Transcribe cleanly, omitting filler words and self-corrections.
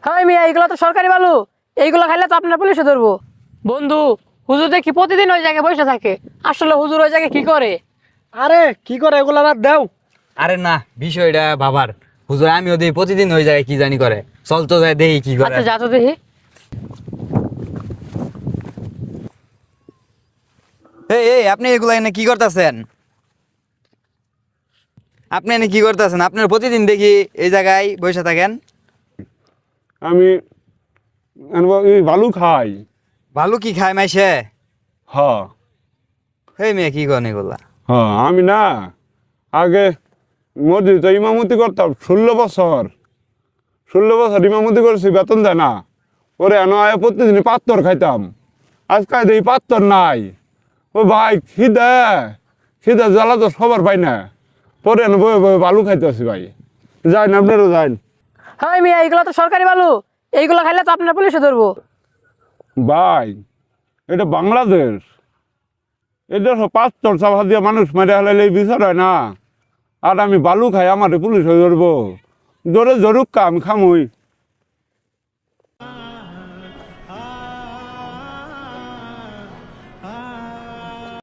হ্যাঁ মিয়া, এইগুলো তো সরকারি বালু, এইগুলো খাইলে তো আপনার পুলিশে ধরবো। বন্ধু, হুজুর দেখি প্রতিদিন ওই জায়গায় বসে থাকে, আসলে হুজুর ওই জায়গায় কি করে? আরে কি করে এগুলা রাত দাও। আরে না, বিষয়টা বাবার। হুজুর আমিও দেখি প্রতিদিন ওই জায়গায় কি জানি করে। চল তো যাই দেখি কি করে। আচ্ছা যা তো দেখি। এই এই আপনি এগুলা এনে কি করতেছেন? আপনি এনে কি করতেছেন? আপনার প্রতিদিন দেখি এই জায়গায় বসে থাকেন। আমি এই বালু খাই। ভালো কি খায় মাইসে? হ এই মেয়ে কি করেন এগুলা? হ আমি না আগে মসজিদে ইমামতি করতাম 16 বছর। 16 বছর ইমামতি করেছি, বেতন দেয় না। ওরে এনে আয় প্রতিদিন পাত্তর খাইতাম। আজকাল দেখি পাত্তর নাই। ও ভাই খিদে খিদে জ্বালা তো সবার পাই না। পরে এনে বয়ে বয়ে বালু খাইতেছি ভাই। যাই না, আপনারও যাই। হ্যাঁ মিয়া, এইগুলো তো সরকারি বালু, এইগুলো খাইলে তো আপনার পুলিশে ধরবো। ভাই এটা বাংলাদেশ, এটা সব পাত্তর চাপা দিয়ে মানুষ মেরে হলে এই বিচার হয় না। আর আমি বালু খাই, আমার পুলিশ হয়ে ধরবো। ধরে ধরুক আমি খামুই।